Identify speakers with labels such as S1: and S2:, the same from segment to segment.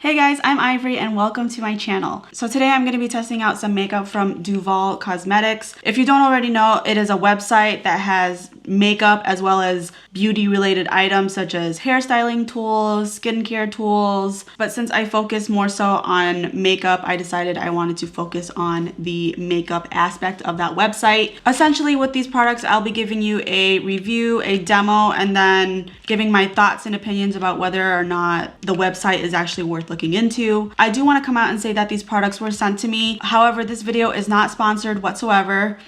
S1: Hey guys, I'm Ivory and welcome to my channel. So today I'm going to be testing out some makeup from Duvolle Cosmetics. If you don't already know, it is a website that has makeup as well as beauty related items such as hairstyling tools, skincare tools. But since I focus more so on makeup, I decided I wanted to focus on the makeup aspect of that website. Essentially with these products, I'll be giving you a review, a demo, and then giving my thoughts and opinions about whether or not the website is actually worth looking into. I do want to come out and say that these products were sent to me. However, this video is not sponsored whatsoever,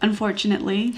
S1: unfortunately.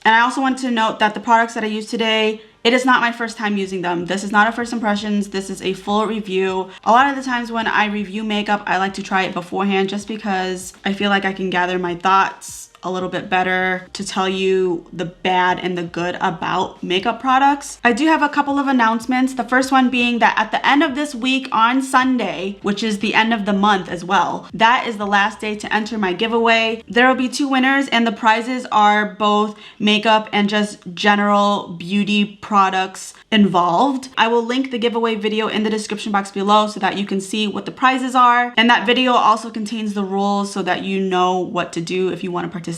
S1: And I also want to note that the products that I use today, it is not my first time using them. This is not a first impressions. This is a full review. A lot of the times when I review makeup, I like to try it beforehand just because I feel like I can gather my thoughts a little bit better to tell you the bad and the good about makeup products. I do have a couple of announcements. The first one being that at the end of this week on Sunday, which is the end of the month as well, that is the last day to enter my giveaway. There will be two winners and the prizes are both makeup and just general beauty products involved. I will link the giveaway video in the description box below so that you can see what the prizes are. And that video also contains the rules so that you know what to do if you want to participate.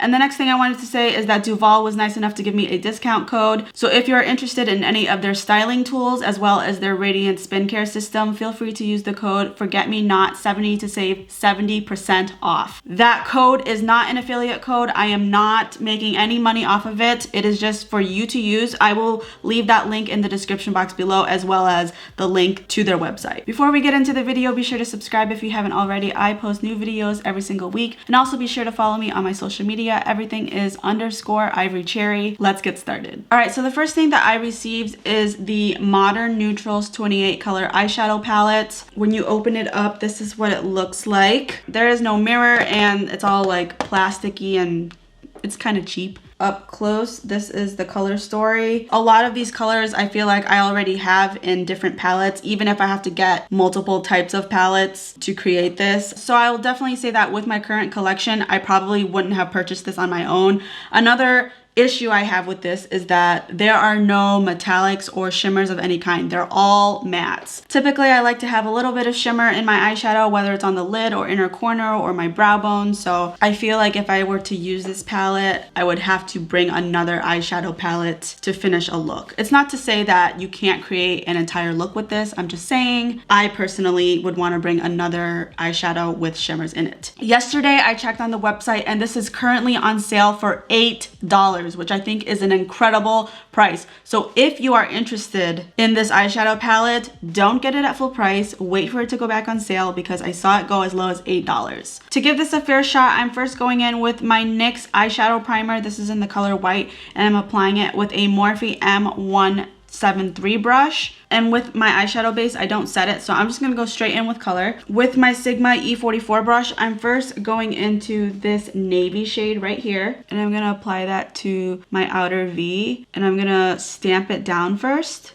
S1: And the next thing I wanted to say is that Duvolle was nice enough to give me a discount code. So if you're interested in any of their styling tools as well as their Radiant Skincare system, feel free to use the code FORGETMENOT70 to save 70% off. That code is not an affiliate code. I am not making any money off of it. It is just for you to use. I will leave that link in the description box below as well as the link to their website. Before we get into the video, be sure to subscribe if you haven't already. I post new videos every single week, and also be sure to follow me on my social media. Everything is _ivorypcherry. Let's get started. All right, so the first thing that I received is the Modern Neutrals 28 color eyeshadow palette. When you open it up, this is what it looks like. There is no mirror and it's all like plasticky and it's kind of cheap. Up close, this is the color story. A lot of these colors I feel like I already have in different palettes, even if I have to get multiple types of palettes to create this. So I will definitely say that with my current collection, I probably wouldn't have purchased this on my own. Another issue I have with this is that there are no metallics or shimmers of any kind. They're all mattes. Typically, I like to have a little bit of shimmer in my eyeshadow, whether it's on the lid or inner corner or my brow bone. So I feel like if I were to use this palette, I would have to bring another eyeshadow palette to finish a look. It's not to say that you can't create an entire look with this. I'm just saying I personally would want to bring another eyeshadow with shimmers in it. Yesterday, I checked on the website and this is currently on sale for $8. Which I think is an incredible price. So if you are interested in this eyeshadow palette, don't get it at full price. Wait for it to go back on sale because I saw it go as low as $8. To give this a fair shot, I'm first going in with my NYX Eyeshadow Primer. This is in the color white and I'm applying it with a Morphe M173 brush. And with my eyeshadow base, I don't set it, so I'm just gonna go straight in with color. With my Sigma E44 brush, I'm first going into this navy shade right here, and I'm gonna apply that to my outer V, and I'm gonna stamp it down first.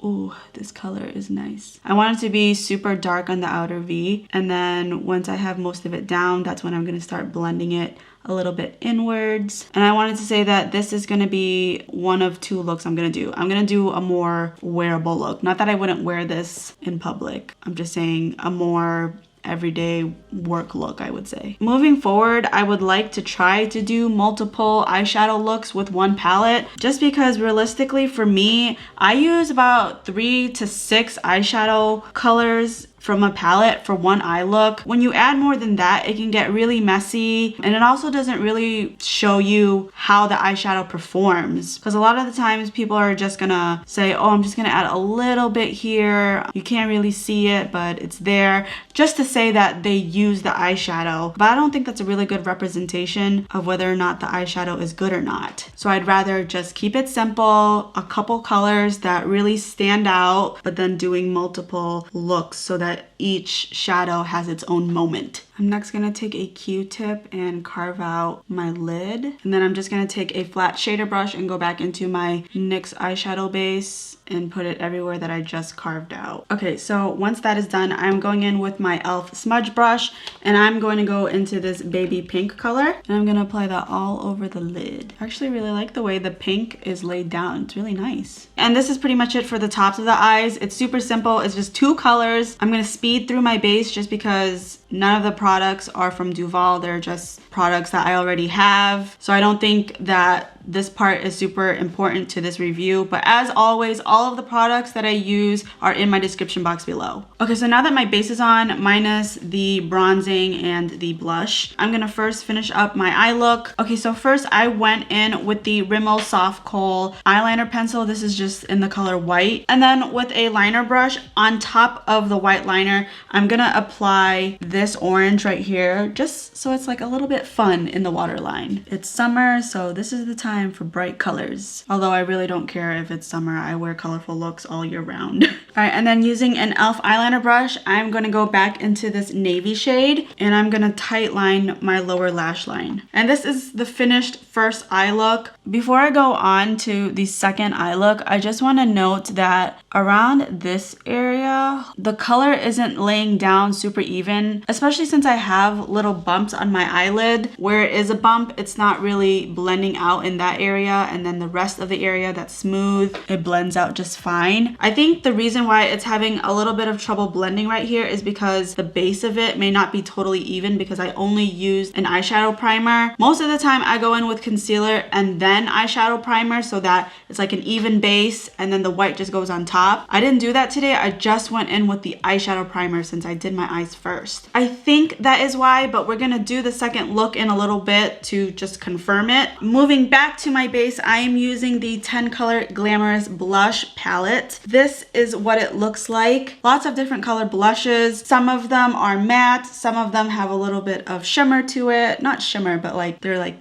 S1: Ooh, this color is nice. I want it to be super dark on the outer V, and then once I have most of it down, that's when I'm gonna start blending it a little bit inwards. And I wanted to say that this is gonna be one of two looks I'm gonna do. I'm gonna do a more wearable look. Not that I wouldn't wear this in public. I'm just saying a more everyday work look, I would say. Moving forward, I would like to try to do multiple eyeshadow looks with one palette, just because realistically for me, I use about 3 to 6 eyeshadow colors from a palette for one eye look. When you add more than that, it can get really messy, and it also doesn't really show you how the eyeshadow performs, because a lot of the times people are just gonna say, oh, I'm just gonna add a little bit here, you can't really see it but it's there, just to say that they use the eyeshadow. But I don't think that's a really good representation of whether or not the eyeshadow is good or not. So I'd rather just keep it simple, a couple colors that really stand out, but then doing multiple looks so that each shadow has its own moment. I'm next gonna take a Q-tip and carve out my lid. And then I'm just gonna take a flat shader brush and go back into my NYX eyeshadow base and put it everywhere that I just carved out. Okay, so once that is done, I'm going in with my e.l.f. smudge brush and I'm going to go into this baby pink color and I'm gonna apply that all over the lid. I actually really like the way the pink is laid down. It's really nice. And this is pretty much it for the tops of the eyes. It's super simple. It's just 2 colors. I'm gonna speed through my base just because none of the products are from Duvolle. They're just products that I already have. So I don't think that this part is super important to this review, but as always, all of the products that I use are in my description box below. Okay, so now that my base is on, minus the bronzing and the blush, I'm gonna first finish up my eye look. Okay, so first I went in with the Rimmel Soft Kohl eyeliner pencil. This is just in the color white. And then with a liner brush on top of the white liner, I'm gonna apply this orange right here, just so it's like a little bit fun in the waterline. It's summer, so this is the time for bright colors. Although I really don't care if it's summer, I wear colorful looks all year round. All right, and then using an e.l.f. eyeliner brush, I'm gonna go back into this navy shade and I'm gonna tight line my lower lash line. And this is the finished first eye look. Before I go on to the second eye look, I just wanna note that around this area, the color isn't laying down super even, especially since I have little bumps on my eyelid. Where it is a bump, it's not really blending out in that area, and then the rest of the area that's smooth, it blends out just fine. I think the reason why it's having a little bit of trouble blending right here is because the base of it may not be totally even because I only used an eyeshadow primer. Most of the time I go in with concealer and then eyeshadow primer so that it's like an even base and then the white just goes on top. I didn't do that today. I just went in with the eyeshadow primer since I did my eyes first. I think that is why, but we're gonna do the second look in a little bit to just confirm it. Moving back to my base, I am using the 10 color Glamorous blush palette. This is what it looks like. Lots of different color blushes. Some of them are matte, some of them have a little bit of shimmer to it. Not shimmer, but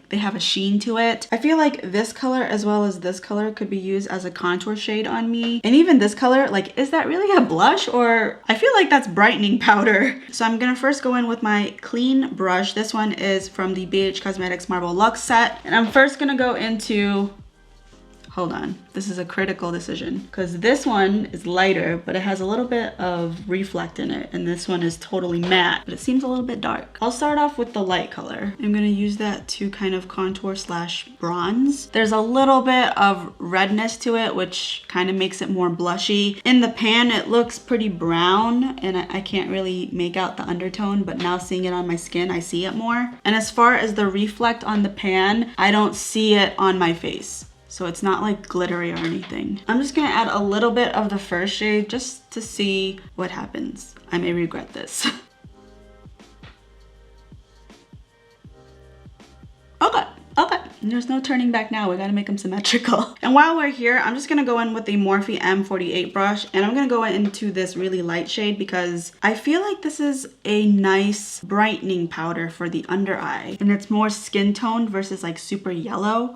S1: they have a sheen to it. I feel like this color as well as this color could be used as a contour shade on me. And even this color, like, is that really a blush? Or I feel like that's brightening powder. So I'm gonna first go in with my clean brush. This one is from the BH Cosmetics Marble Luxe set. And I'm first gonna go into, hold on, this is a critical decision because this one is lighter, but it has a little bit of reflect in it. And this one is totally matte, but it seems a little bit dark. I'll start off with the light color. I'm gonna use that to kind of contour slash bronze. There's a little bit of redness to it, which kind of makes it more blushy. In the pan, it looks pretty brown and I can't really make out the undertone, but now seeing it on my skin, I see it more. And as far as the reflect on the pan, I don't see it on my face. So it's not like glittery or anything. I'm just gonna add a little bit of the first shade just to see what happens. I may regret this. Okay. There's no turning back now. We gotta make them symmetrical. And while we're here, I'm just gonna go in with the Morphe M48 brush and I'm gonna go into this really light shade because I feel like this is a nice brightening powder for the under eye. And it's more skin toned versus like super yellow.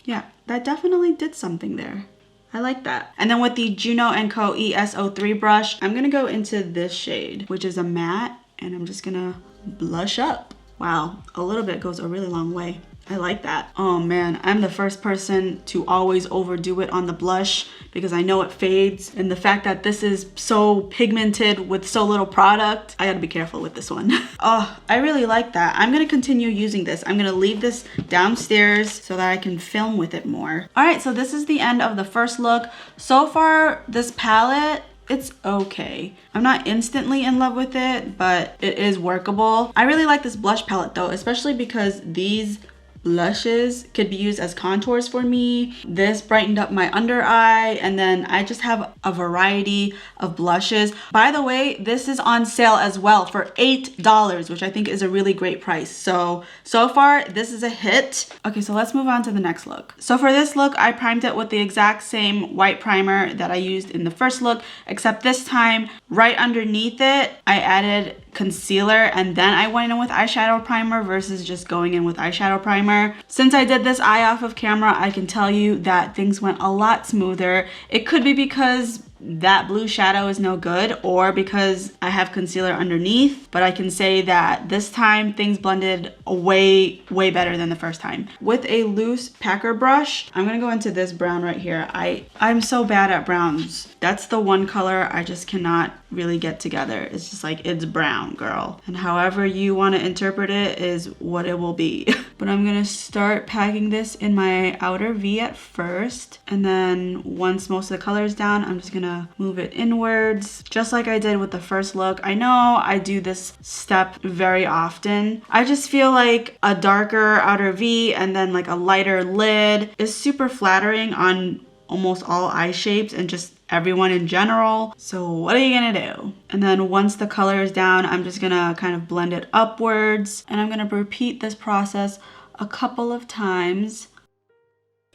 S1: Yeah, that definitely did something there. I like that. And then with the Juno & Co. ES03 brush, I'm gonna go into this shade, which is a matte, and I'm just gonna blush up. Wow, a little bit goes a really long way. I like that. Oh man, I'm the first person to always overdo it on the blush because I know it fades. And the fact that this is so pigmented with so little product, I gotta be careful with this one. Oh, I really like that. I'm gonna continue using this. I'm gonna leave this downstairs so that I can film with it more. All right, so this is the end of the first look. So far, this palette, it's okay. I'm not instantly in love with it, but it is workable. I really like this blush palette though, especially because these blushes could be used as contours for me. This brightened up my under eye, and then I just have a variety of blushes. By the way, this is on sale as well for $8, which I think is a really great price. So far, this is a hit. Okay, so let's move on to the next look. So for this look, I primed it with the exact same white primer that I used in the first look, except this time, right underneath it, I added concealer and then I went in with eyeshadow primer versus just going in with eyeshadow primer. Since I did this eye off of camera, I can tell you that things went a lot smoother. It could be because that blue shadow is no good or because I have concealer underneath, but I can say that this time things blended way better than the first time. With a loose packer brush, I'm gonna go into this brown right here. I'm so bad at browns. That's the one color I just cannot really get together. It's just like, it's brown, girl. And however you want to interpret it is what it will be. But I'm gonna start packing this in my outer V at first. And then once most of the color is down, I'm just gonna move it inwards, just like I did with the first look. I know I do this step very often. I just feel like a darker outer V and then like a lighter lid is super flattering on almost all eye shapes and just everyone in general. So what are you gonna do? And then once the color is down, I'm just gonna kind of blend it upwards, and I'm gonna repeat this process a couple of times.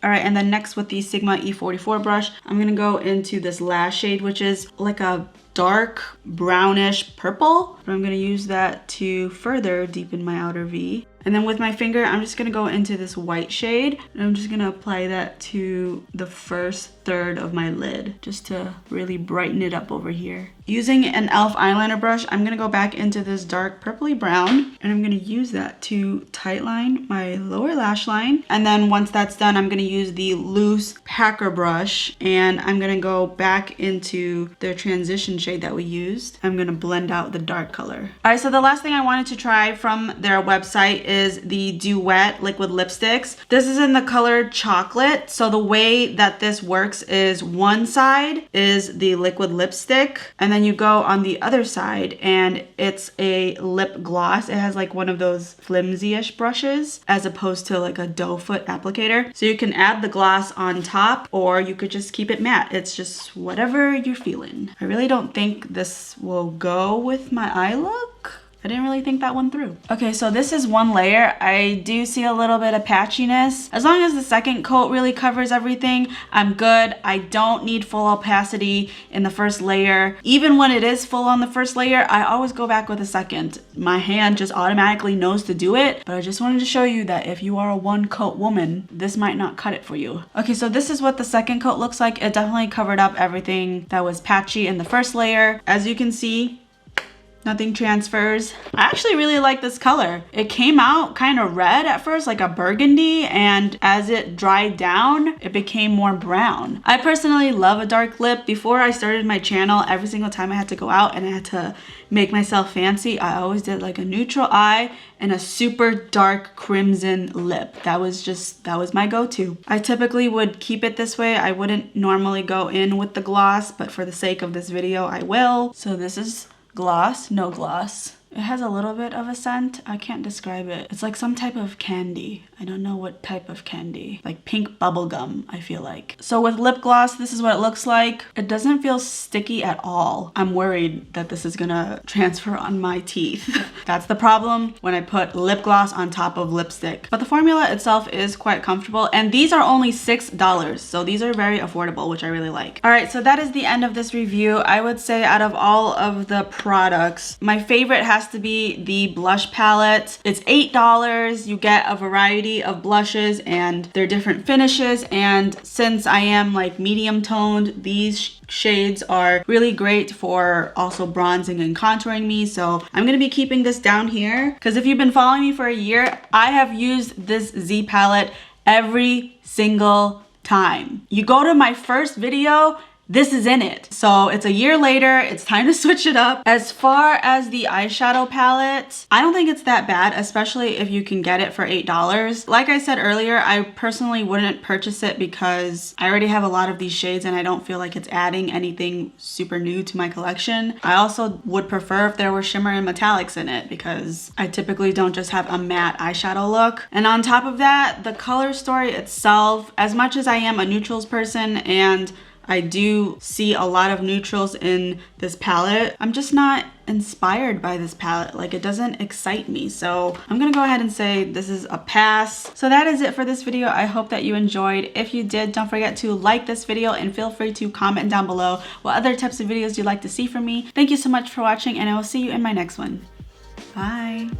S1: All right, and then next with the Sigma E44 brush, I'm gonna go into this last shade, which is like a dark brownish purple, but I'm gonna use that to further deepen my outer V. And then with my finger, I'm just gonna go into this white shade, and I'm just gonna apply that to the first third of my lid, just to really brighten it up over here. Using an e.l.f. eyeliner brush, I'm gonna go back into this dark purpley brown, and I'm gonna use that to tightline my lower lash line. And then once that's done, I'm gonna use the loose packer brush, and I'm gonna go back into their transition shade that we used. I'm gonna blend out the dark color. All right, so the last thing I wanted to try from their website is the Duet liquid lipsticks. This is in the color chocolate. So the way that this works is one side is the liquid lipstick, and then you go on the other side and it's a lip gloss. It has like one of those flimsy-ish brushes as opposed to like a doe foot applicator. So you can add the gloss on top or you could just keep it matte. It's just whatever you're feeling. I really don't think this will go with my eye look. I didn't really think that one through. Okay, so this is one layer. I do see a little bit of patchiness. As long as the second coat really covers everything, I'm good. I don't need full opacity in the first layer. Even when it is full on the first layer, I always go back with a second. My hand just automatically knows to do it, but I just wanted to show you that if you are a one coat woman, this might not cut it for you. Okay, so this is what the second coat looks like. It definitely covered up everything that was patchy in the first layer. As you can see, nothing transfers. I actually really like this color. It came out kind of red at first, like a burgundy, and as it dried down, it became more brown. I personally love a dark lip. Before I started my channel, every single time I had to go out and I had to make myself fancy, I always did like a neutral eye and a super dark crimson lip. That was my go-to. I typically would keep it this way. I wouldn't normally go in with the gloss, but for the sake of this video, I will. So this is gloss, no gloss. It has a little bit of a scent. I can't describe it. It's like some type of candy. I don't know what type of candy. Like pink bubble gum, I feel like. So with lip gloss, this is what it looks like. It doesn't feel sticky at all. I'm worried that this is gonna transfer on my teeth. That's the problem when I put lip gloss on top of lipstick. But the formula itself is quite comfortable, and these are only $6. So these are very affordable, which I really like. All right, so that is the end of this review. I would say out of all of the products, my favorite has to be the blush palette. It's $8. You get a variety of blushes and their different finishes, and since I am like medium toned, these shades are really great for also bronzing and contouring me. So I'm gonna be keeping this down here because if you've been following me for a year, I have used this Z palette every single time. You go to my first video, this is in it. So it's a year later, it's time to switch it up. As far as the eyeshadow palette, I don't think it's that bad, especially if you can get it for $8. Like I said earlier, I personally wouldn't purchase it because I already have a lot of these shades and I don't feel like it's adding anything super new to my collection. I also would prefer if there were shimmer and metallics in it because I typically don't just have a matte eyeshadow look. And on top of that, the color story itself, as much as I am a neutrals person and I do see a lot of neutrals in this palette, I'm just not inspired by this palette. Like, it doesn't excite me. So I'm gonna go ahead and say this is a pass. So that is it for this video. I hope that you enjoyed. If you did, don't forget to like this video and feel free to comment down below what other types of videos you'd like to see from me. Thank you so much for watching, and I will see you in my next one. Bye.